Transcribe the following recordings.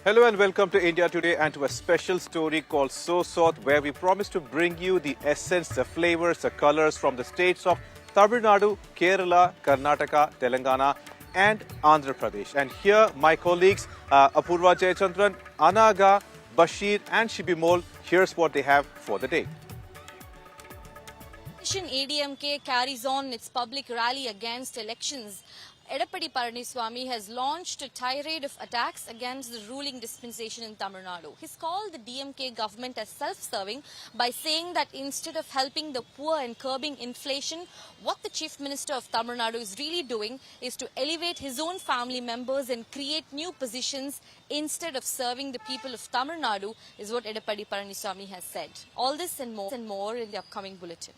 Hello and welcome to India Today and to a special story called SoSouth, where we promise to bring you the essence, the flavors, the colors from the states of Tamil Nadu, Kerala, Karnataka, Telangana and Andhra Pradesh. And here my colleagues Apurva Jayachandran, Anaga, Bashir and Shibimol, here's what they have for the day. AIadmk carries on its public rally against elections. Edappadi Palaniswami has launched a tirade of attacks against the ruling dispensation in Tamil Nadu. He's called the DMK government as self-serving by saying that instead of helping the poor and curbing inflation, what the Chief Minister of Tamil Nadu is really doing is to elevate his own family members and create new positions instead of serving the people of Tamil Nadu, is what Edappadi Palaniswami has said. All this and more in the upcoming bulletin.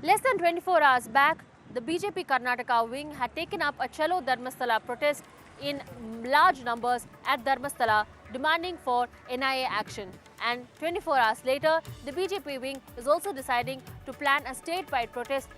Less than 24 hours back, the BJP Karnataka wing had taken up a Chalo Dharmasthala protest in large numbers at Dharmasthala, demanding for NIA action. And 24 hours later, the BJP wing is also deciding to plan a statewide protest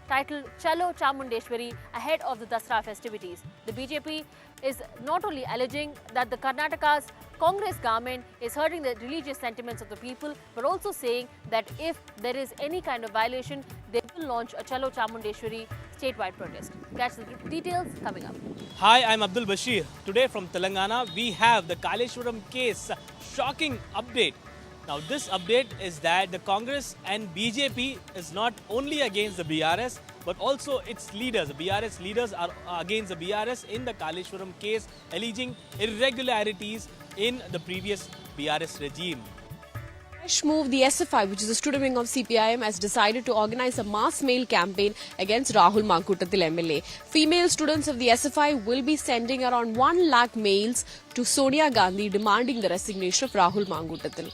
titled Chalo Chamundeshwari ahead of the Dasara festivities. The BJP is not only alleging that the Karnataka's Congress government is hurting the religious sentiments of the people, but also saying that if there is any kind of violation, they will launch a Chalo Chamundeshwari statewide protest. Catch the details coming up. Hi, I'm Abdul Bashir. Today from Telangana, we have the Kaleshwaram case shocking update. Now, this update is that the Congress and BJP is not only against the BRS, but also its leaders. The BRS leaders are against the BRS in the Kaleshwaram case, alleging irregularities in the previous BRS regime. Fresh move, the SFI, which is the student wing of CPIM, has decided to organize a mass mail campaign against Rahul Mankutathil MLA. Female students of the SFI will be sending around 1 lakh mails to Sonia Gandhi demanding the resignation of Rahul Mankutathil.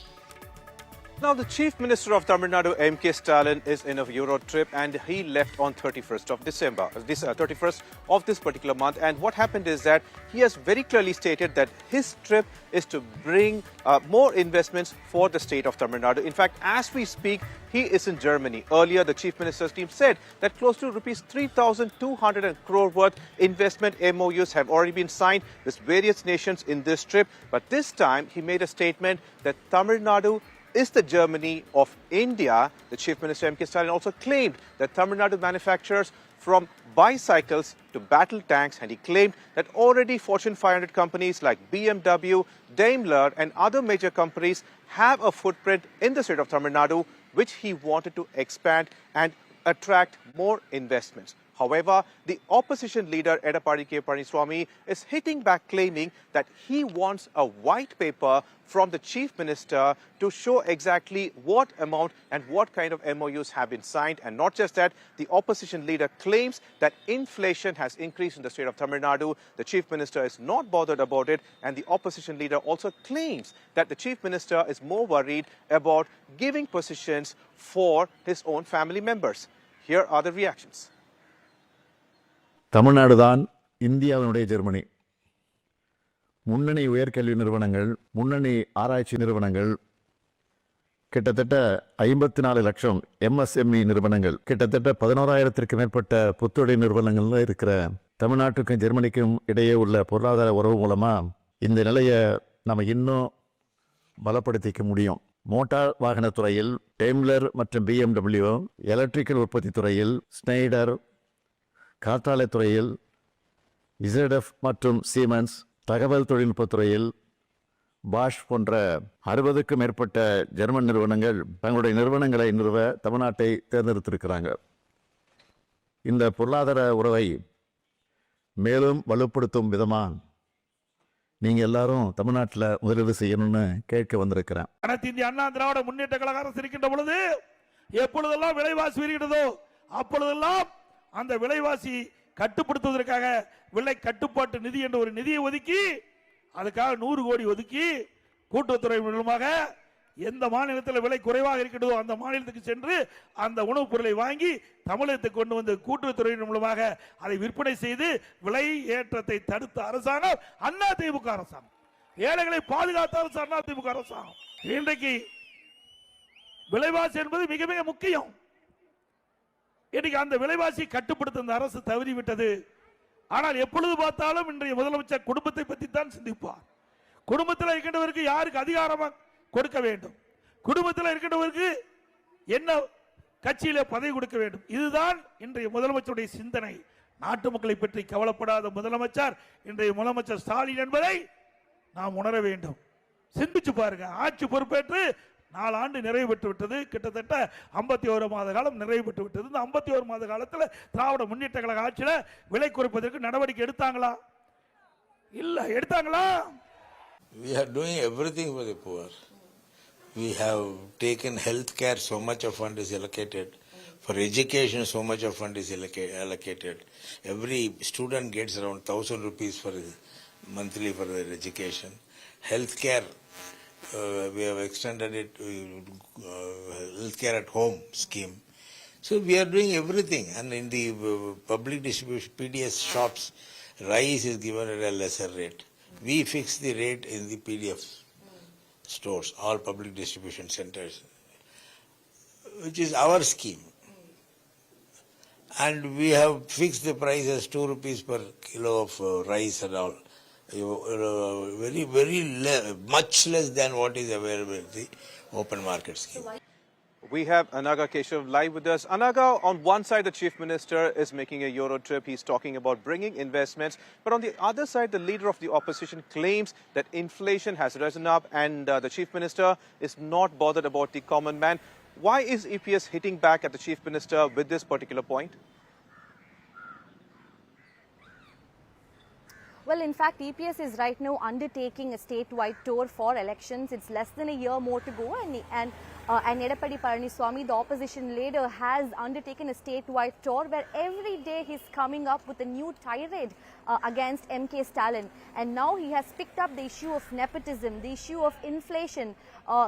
Now, the Chief Minister of Tamil Nadu, M.K. Stalin, is in a Euro trip and he left on 31st of December, 31st of this particular month. And what happened is that he has very clearly stated that his trip is to bring more investments for the state of Tamil Nadu. In fact, as we speak, he is in Germany. Earlier, the Chief Minister's team said that close to rupees 3,200 crore worth investment MOUs have already been signed with various nations in this trip. But this time, he made a statement that Tamil Nadu is the Germany of India. The Chief Minister M.K. Stalin also claimed that Tamil Nadu manufactures from bicycles to battle tanks, and he claimed that already Fortune 500 companies like BMW, Daimler and other major companies have a footprint in the state of Tamil Nadu, which he wanted to expand and attract more investments. However, the opposition leader Edappadi K is hitting back, claiming that he wants a white paper from the Chief Minister to show exactly what amount and what kind of MOUs have been signed. And not just that, the opposition leader claims that inflation has increased in the state of Tamil Nadu. The Chief Minister is not bothered about it. And the opposition leader also claims that the Chief Minister is more worried about giving positions for his own family members. Here are the reactions. Tamil Nadu தான் இந்தியாவினுடைய Germany. முன்னணி உயர்கல்வி நிறுவனங்கள், முன்னணி ஆராய்ச்சி நிறுவனங்கள், கிட்டத்தட்ட 54 லட்சம் MSME நிறுவனங்கள், கிட்டத்தட்ட 11,000க்கும் மேற்பட்ட புத்தொழில் நிறுவனங்கள்ல இருக்கிற தமிழ்நாட்டுக்கும் ஜெர்மனிக்கும் இடையே உள்ள பொருளாதார உறவு மூலமா இந்த நிலையை நம்ம இன்னும் பலப்படுத்திக்க முடியும். மோட்டார் வாகனத்துறையில் டெய்ம்லர் மற்றும் BMW, எலக்ட்ரிக்கல் உற்பத்தி துறையில் ஸ்னைடர், காற்றாலை துறையில் ZF மற்றும் சீமென்ஸ், தகவல் தொழில்நுட்பத்துறையில் பாஷ் போன்ற 60க்கும் மேற்பட்ட ஜெர்மன் நிறுவனங்கள் தங்களுடைய நிறுவனங்களை நிறுவ தமிழ்நாட்டை தேர்ந்தெடுத்திருக்கிறாங்க. இந்த பொருளாதார உறவை மேலும் வலுப்படுத்தும் விதமா நீங்க எல்லாரும் தமிழ்நாட்டில் முதலீடு செய்யணும்னு கேட்க வந்திருக்கிறேன். அனைத்து இந்திய அண்ணா திராவிட முன்னேற்ற கழக அரசு இருக்கின்ற பொழுது எப்பொழுதெல்லாம் விலைவாசி உயர்கிறதோ அப்பொழுதெல்லாம் அந்த விலைவாசி கட்டுப்படுத்துவதற்காக விலை கட்டுப்பாட்டு நிதி என்ற ஒரு நிதியை ஒதுக்கி அதுக்காக 100 கோடி ஒதுக்கி கூட்டுறவுத்துறை மூலமாக எந்த மாநிலத்தில் விலை குறைவாக இருக்கிறதோ அந்த மாநிலத்துக்கு சென்று அந்த உணவுப் பொருளை வாங்கி தமிழகத்துக்கு கொண்டு வந்து கூட்டுறவுத்துறை மூலமாக அதை விற்பனை செய்து விலை ஏற்றத்தை தடுத்த அரசாங்கம் அதிமுக அரசாங்கம். ஏழைகளை பாதுகாத்த அரசு அதிமுக அரசாங்கம். இன்றைக்கு விலைவாசி என்பது மிக மிக முக்கியம். இன்னைக்கு அந்த விலைவாசி கட்டுப்படுத்த அந்த அரசு தவறிவிட்டது. ஆனால் எப்பொழுது பார்த்தாலும் இன்றைய முதலமைச்சர் குடும்பத்தை பற்றி தான் சிந்திப்பார். குடும்பத்தில் இருக்கின்றவருக்கு யாருக்கு அதிகாரம் கொடுக்க வேண்டும், குடும்பத்தில் இருக்கின்றவருக்கு என்ன கட்சியில பதவி கொடுக்க வேண்டும். இதுதான் இன்றைய முதலமைச்சருடைய சிந்தனை. நாட்டு மக்களை பற்றி கவலைப்படாத முதலமைச்சர் இன்றைய முதலமைச்சர் ஸ்டாலின் என்பதை நாம் உணர வேண்டும். சிந்திச்சு பாருங்க. ஆட்சி பொறுப்பேற்று 4 ஆண்டு நிறைவு பெற்று விட்டது. கிட்டத்தட்ட 51 மாத காலம் நிறைவு பெற்று விட்டது. இந்த 51 மாத காலத்தில் திராவிட முன்னேற்ற கழக ஆட்சியில விலை குறைப்பதற்கு நடவடிக்கை எடுத்தாங்களா? இல்ல. எடுத்தாங்களா? We are doing everything for the poor. We have taken health care, so much of fund is allocated. For education, so much of fund is allocated. Every student gets around 1,000 rupees for monthly for their education. Health care, we have extended it to health care at home scheme. So we are doing everything. And in the public distribution PDS shops, rice is given at a lesser rate. We fix the rate in the PDF stores, all public distribution centers, which is our scheme. And we have fixed the price as 2 rupees per kilo of rice and all. Very much less than what is available in the open market scheme. We have Anurag Keshav live with us. Anurag, on one side, the Chief Minister is making a Euro trip. He's talking about bringing investments. But on the other side, the leader of the opposition claims that inflation has risen up and the Chief Minister is not bothered about the common man. Why is EPS hitting back at the Chief Minister with this particular point? Well, in fact, EPS is right now undertaking a statewide tour for elections. It's less than a year more to go, and Edappadi Palaniswami, the opposition leader, has undertaken a statewide tour where every day he's coming up with a new tirade against M.K. Stalin. And now he has picked up the issue of nepotism, the issue of inflation,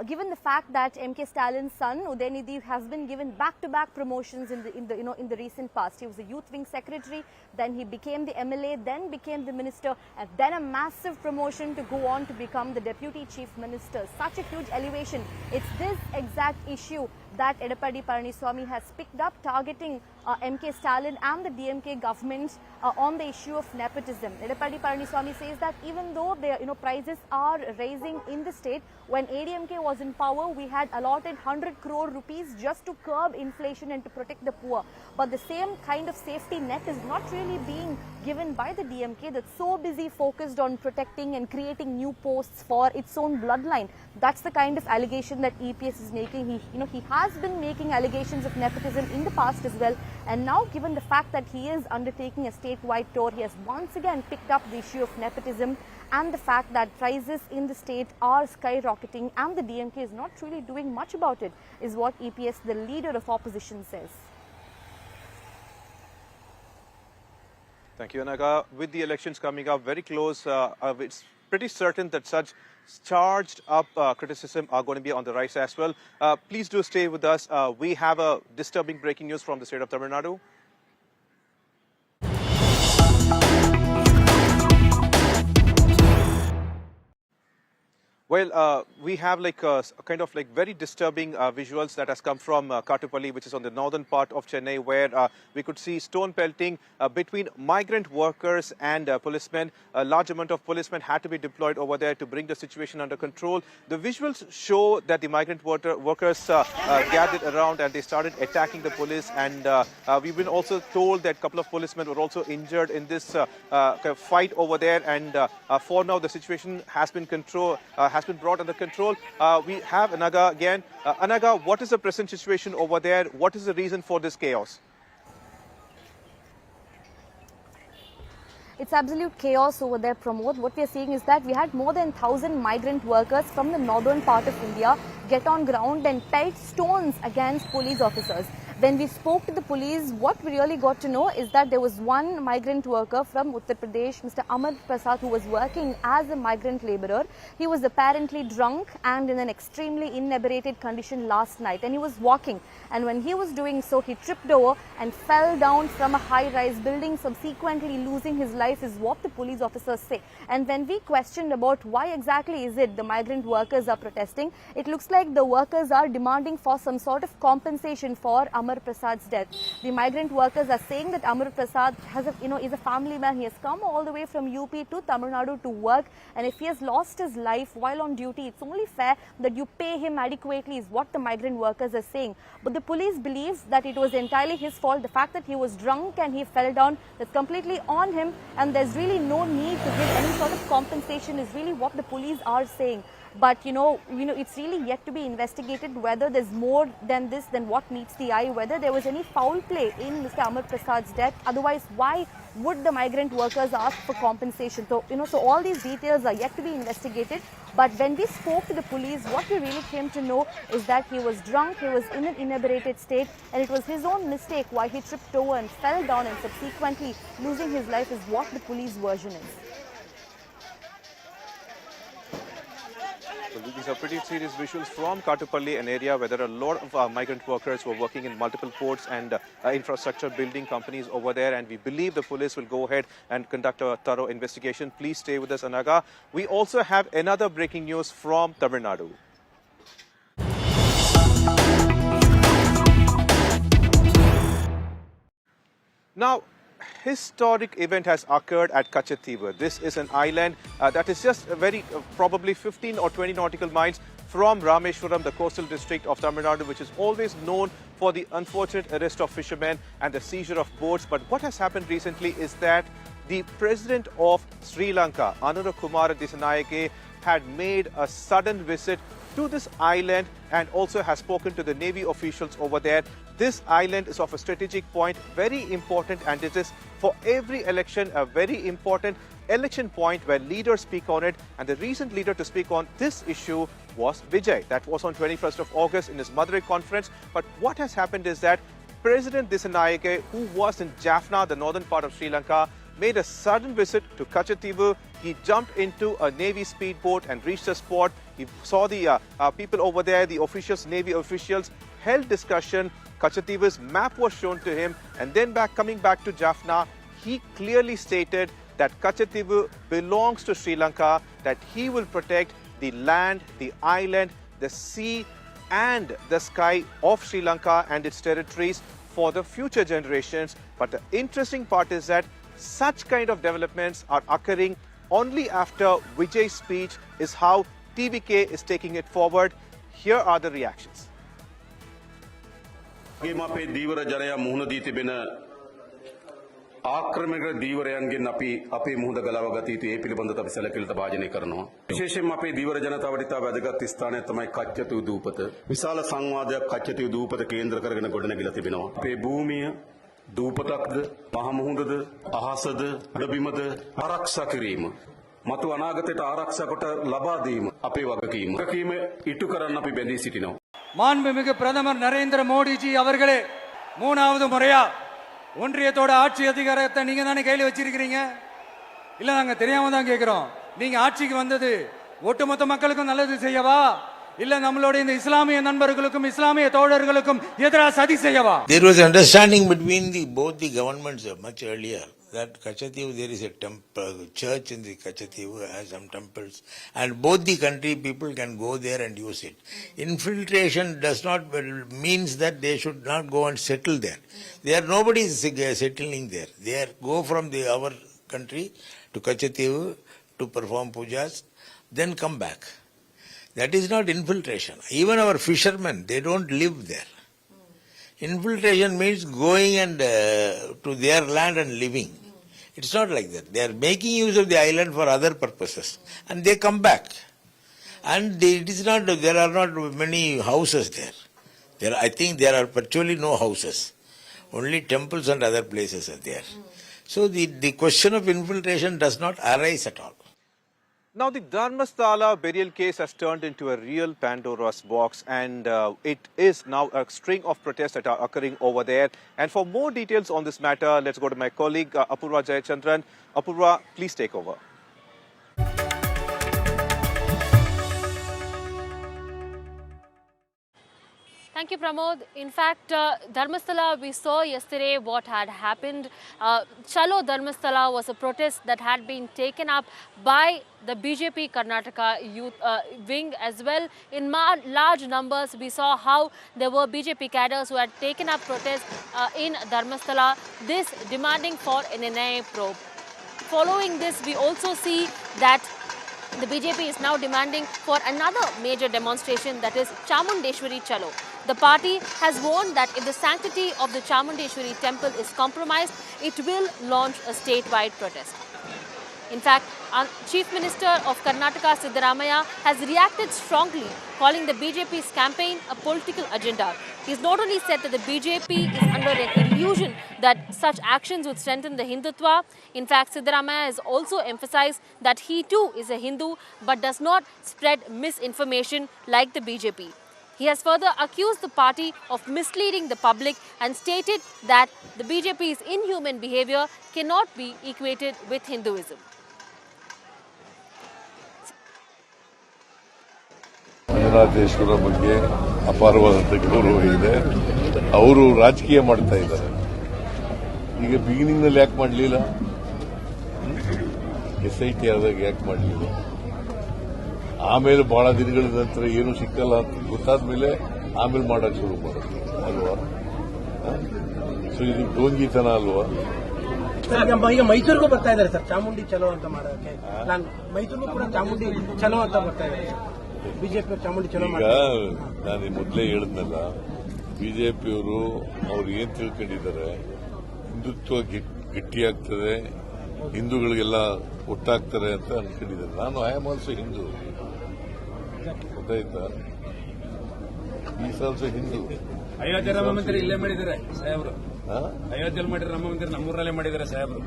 given the fact that M.K. Stalin's son, Udayanidhi, has been given back-to-back promotions in the recent past. He was a youth wing secretary, then he became the MLA, then became the minister, and then a massive promotion to go on to become the deputy chief minister. Such a huge elevation. It's this exact issue that Edappadi Palaniswami has picked up, targeting M.K. Stalin and the DMK government on the issue of nepotism. Edappadi Palaniswami says that even though prices are rising in the state, when ADMK was in power, we had allotted 100 crore rupees just to curb inflation and to protect the poor. But the same kind of safety net is not really being given by the DMK, that's so busy focused on protecting and creating new posts for its own bloodline. That's the kind of allegation that EPS is making. He has been making allegations of nepotism in the past as well. And now, given the fact that he is undertaking a statewide tour, he has once again picked up the issue of nepotism and the fact that prices in the state are skyrocketing and the DMK is not really doing much about it, is what EPS, the leader of opposition, says. Thank you, Anurag. With the elections coming up very close, it's pretty certain that such charged up criticism are going to be on the rise as well. Please do stay with us. We have a disturbing breaking news from the state of Tamil Nadu. Well, we have kind of very disturbing visuals that has come from Kattupalli, which is on the northern part of Chennai, where we could see stone pelting between migrant workers and policemen. A large amount of policemen had to be deployed over there to bring the situation under control. The visuals show that the migrant workers gathered around and they started attacking the police. And we've been also told that a couple of policemen were also injured in this fight over there. And for now, the situation has been brought under control. We have Anurag again. Anurag, what is the present situation over there? What is the reason for this chaos? It's absolute chaos over there, Pramod. What we are seeing is that we had more than 1,000 migrant workers from the northern part of India get on ground and pelt stones against police officers. When we spoke to the police, what we really got to know is that there was one migrant worker from Uttar Pradesh, Mr. Amar Prasad, who was working as a migrant laborer. He was apparently drunk and in an extremely inebriated condition last night, and he was walking. And when he was doing so, he tripped over and fell down from a high-rise building, subsequently losing his life, is what the police officers say. And when we questioned about why exactly is it the migrant workers are protesting, it looks like the workers are demanding for some sort of compensation for Amar Amar Prasad's death. The migrant workers are saying that Amar Prasad is a family man. He has come all the way from UP to Tamil Nadu to work, and if he has lost his life while on duty, it's only fair that you pay him adequately, is what the migrant workers are saying. But the police believes that it was entirely his fault. The fact that he was drunk and he fell down, that's completely on him, and there's really no need to give any sort of compensation, is really what the police are saying. But it's really yet to be investigated whether there's more than this, than what meets the eye, whether there was any foul play in Mr. Amar Prasad's death. Otherwise, why would the migrant workers ask for compensation? So, so all these details are yet to be investigated. But when we spoke to the police, what we really came to know is that he was drunk, he was in an inebriated state, and it was his own mistake why he tripped over and fell down and subsequently losing his life, is what the police version is. So these are pretty serious visuals from Kattupalli, an area where there are a lot of migrant workers who are working in multiple ports and infrastructure building companies over there. And we believe the police will go ahead and conduct a thorough investigation. Please stay with us, Anurag. We also have another breaking news from Tamil Nadu. Now, historic event has occurred at Kachatheevu. This is an island that is just probably 15 or 20 nautical miles from Rameshwaram, the coastal district of Tamil Nadu, which is always known for the unfortunate arrest of fishermen and the seizure of boats. But what has happened recently is that the president of Sri Lanka, Anurag Kumar Desanayake, had made a sudden visit to this island and also has spoken to the Navy officials over there. This island is of a strategic point, very important, and it is for every election a very important election point where leaders speak on it. And the recent leader to speak on this issue was Vijay. That was on 21st of August in his Madurai conference. But what has happened is that President Desanayake, who was in Jaffna, the northern part of Sri Lanka, made a sudden visit to Kachatheevu. He jumped into a Navy speedboat and reached the spot. He saw the people over there, the officials, Navy officials, held discussion. Kachatheevu's map was shown to him, and then coming back to Jaffna, he clearly stated that Kachatheevu belongs to Sri Lanka, that he will protect the land, the island, the sea and the sky of Sri Lanka and its territories for the future generations. But the interesting part is that such kind of developments are occurring only after Vijay's speech, is how TVK is taking it forward. Here are the reactions. අපේ දීවර ජනයා මුහුණ දී තිබෙන ආක්‍රමණයක දීවරයන්ගෙන් අපි අපේ මුහුණ ගලව ගත යුතු ඒ පිළිබඳව අපි සැලකිලිට භාජනය කරනවා. විශේෂයෙන්ම අපේ දීවර ජනතාවට ඉතා වැදගත් ස්ථානයක් තමයි කච්චතීවු දූපත. විශාල සංවාදයක් කච්චතීවු දූපත කේන්ද්‍ර කරගෙන ගොඩනැගිලා තිබෙනවා. අපේ භූමිය දූපතක්ද මහ මුහුණද අහසද අඩබිමද ආරක්ෂා කිරීම මතු අනාගතයට ආරක්ෂා කොට ලබා දීම අපේ වගකීම. වගකීම ඉටු කරන්න අපි බැඳී සිටිනවා. மாண்புமிகு பிரதமர் நரேந்திர மோடிஜி அவர்களே, மூணாவது முறையா ஒன்றியத்தோட ஆட்சி அதிகாரத்தை நீங்க தானே கையில் வச்சிருக்கிறீங்க? இல்ல நாங்க தெரியாம தான் கேக்குறோம். நீங்க ஆட்சிக்கு வந்தது ஒட்டுமொத்த மக்களுக்கும் நல்லது செய்யவா, இல்ல நம்மளோட இந்த இஸ்லாமிய நண்பர்களுக்கும் இஸ்லாமிய தோழர்களுக்கும் எதிராக சதி செய்யவா? There was understanding between both the governments much earlier that Kachatheevu, there is a church in the Kachatheevu, has some temples, and both the country people can go there and use it. Infiltration does not means that they should not go and settle there. Nobody is settling there. They go from our country to Kachatheevu to perform pujas, then come back. That is not infiltration. Even our fishermen, they don't live there. Infiltration means going and to their land and living. It's not like that. They are making use of the island for other purposes, and they come back. And it is not. There are not many houses there. I think there are virtually no houses. Only temples and other places are there. So the question of infiltration does not arise at all. Now, the Dharmasthala burial case has turned into a real Pandora's box, and it is now a string of protests that are occurring over there. And for more details on this matter, let's go to my colleague Apurva Jayachandran. Apurva, please take over. Thank you, Pramod. In fact, Dharmasthala, we saw yesterday what had happened. Chalo Dharmasthala was a protest that had been taken up by the BJP Karnataka youth wing as well. In large numbers, we saw how there were BJP cadres who had taken up protests in Dharmasthala, this demanding for an NIA probe. Following this, we also see that the BJP is now demanding for another major demonstration, that is Chamundeshwari Chalo. The party has warned that if the sanctity of the Chamundeshwari temple is compromised, it will launch a statewide protest. In fact, Chief Minister of Karnataka, Siddaramaiah, has reacted strongly, calling the BJP's campaign a political agenda. He's not only said that the BJP is under an illusion that such actions would strengthen the Hindutva. In fact, Siddaramaiah has also emphasized that he too is a Hindu but does not spread misinformation like the BJP. He has further accused the party of misleading the public and stated that the BJP's inhuman behavior cannot be equated with Hinduism. Manjunatheshwara ಬಗ್ಗೆ ಅಪಾರವಾದಂಥ ಗೌರವ ಇದೆ. ಅವರು ರಾಜಕೀಯ ಮಾಡ್ತಾ ಇದ್ದಾರೆ. ಈಗ ಬಿಗಿನಿಂಗ್ನಲ್ಲಿ ಯಾಕೆ ಮಾಡಲಿಲ್ಲ? SIT ಆದಾಗ ಯಾಕೆ ಮಾಡಲಿಲ್ಲ? ಆಮೇಲೆ ಬಹಳ ದಿನಗಳ ನಂತರ ಏನು ಸಿಕ್ಕಲ್ಲ ಅಂತ ಗೊತ್ತಾದ ಮೇಲೆ ಆಮೇಲೆ ಮಾಡಕ್ಕೆ ಶುರು ಮಾಡೋದು ಅಲ್ವಾ? ಸೊ ಇದು ಡೋಂಗಿತನ ಅಲ್ವಾ? ಈಗ ಮೈಸೂರಿಗೂ ಬರ್ತಾ ಇದ್ದಾರೆ ಸರ್, ಚಾಮುಂಡಿ ಚಲೋ ಅಂತ ಮಾಡೋಕೆ. ನಾನು ಮೈಸೂರಿಗೂ ಕೂಡ ಚಾಮುಂಡಿ ಚಲೋ ಅಂತ ಬರ್ತಾ ಇದ್ದಾರೆ. ಬಿಜೆಪಿ ಚಾಮುಂಡಿ ಚಲೋ. ಈಗ ನಾನು ಮೊದಲೇ ಹೇಳಿದ್ನಲ್ಲ, ಬಿಜೆಪಿಯವರು ಅವ್ರು ಏನ್ ತಿಳ್ಕೊಂಡಿದ್ದಾರೆ, ಹಿಂದುತ್ವ ಗಟ್ಟಿಯಾಗ್ತದೆ, ಹಿಂದೂಗಳಿಗೆಲ್ಲ ಒಟ್ಟಾಗ್ತಾರೆ ಅಂತ ಅನ್ಕೊಂಡಿದ್ದಾರೆ. ನಾನು ಐ ಆಮ್ ಆಲ್ಸೋ ಹಿಂದೂ, ಗೊತ್ತಾಯ್ತಾ? Is also Hindu. ಅಯೋಧ್ಯೆ ರಾಮ ಮಂದಿರ ಇಲ್ಲೇ ಮಾಡಿದ್ದಾರೆ ಸಾಹೇಬ್ರು. ಅಯೋಧ್ಯೆಯಲ್ಲಿ ಮಾಡಿದ್ರೆ ರಾಮ ಮಂದಿರ ನಮ್ಮೂರಲ್ಲೇ ಮಾಡಿದ್ದಾರೆ ಸಾಹೇಬ್ರು.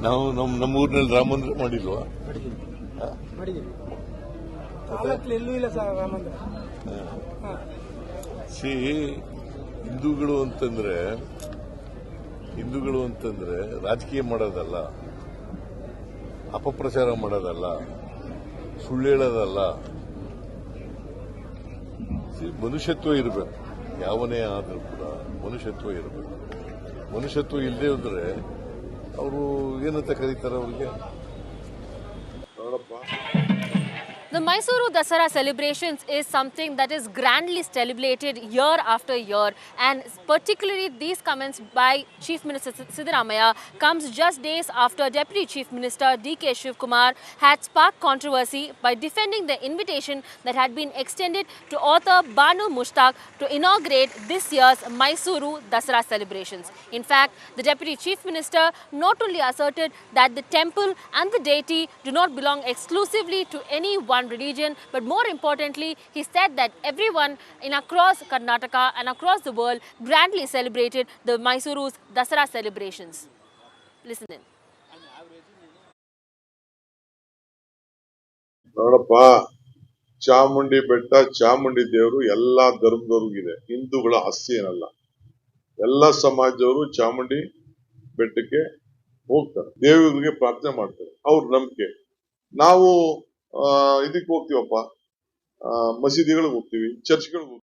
ನಾವು ನಮ್ಮೂರಿನಲ್ಲಿ ರಾಮ ಮಂದಿರ ಮಾಡಿಲ್ವಾ? ಎಲ್ಲೂ ಇಲ್ಲ ಸರ್ ರಾಮ ಮಂದಿರ. ಹಿಂದೂಗಳು ಅಂತಂದ್ರೆ ರಾಜಕೀಯ ಮಾಡೋದಲ್ಲ, ಅಪಪ್ರಚಾರ ಮಾಡೋದಲ್ಲ, ಸುಳ್ಳು ಹೇಳೋದಲ್ಲ. ಮನುಷ್ಯತ್ವ ಇರಬೇಕು. ಯಾವನೇ ಆದ್ರೂ ಕೂಡ ಮನುಷ್ಯತ್ವ ಇರಬೇಕು. ಮನುಷ್ಯತ್ವ ಇಲ್ಲದೆ ಇದ್ರೆ ಅವರು ಏನಂತ ಕರೀತಾರೆ ಅವ್ರಿಗೆ? The Mysuru Dasara celebrations is something that is grandly celebrated year after year, and particularly these comments by Chief Minister Siddaramaiah comes just days after Deputy Chief Minister D.K. Kumar had sparked controversy by defending the invitation that had been extended to author Banu Mushtaq to inaugurate this year's Mysuru Dasara celebrations. In fact, the Deputy Chief Minister not only asserted that the temple and the deity do not belong exclusively to any one religion, but more importantly, he said that everyone across Karnataka and across the world grandly celebrated the Mysuru's Dasara celebrations. Listen in. ನೋಡಪ್ಪ, ಚಾಮುಂಡಿ ಬೆಟ್ಟ, ಚಾಮುಂಡಿ ದೇವರು ಎಲ್ಲಾ ಧರ್ಮದವ್ರಿಗಿದೆ, ಹಿಂದೂಗಳ ಆಸ್ತಿ ಏನಲ್ಲ. ಎಲ್ಲ ಸಮಾಜದವರು ಚಾಮುಂಡಿ ಬೆಟ್ಟಕ್ಕೆ ಹೋಗ್ತಾರೆ, ದೇವರಿಗೆ ಪ್ರಾರ್ಥನೆ ಮಾಡ್ತಾರೆ, ಅವ್ರ ನಂಬಿಕೆ. ನಾವು ಇದಕ್ಕೆ ಹೋಗ್ತೀವಪ್ಪ, ಮಸೀದಿಗಳಿಗೆ ಹೋಗ್ತೀವಿ, ಚರ್ಚ್ಗಳಿಗೆ ಹೋಗ್ತೀವಿ.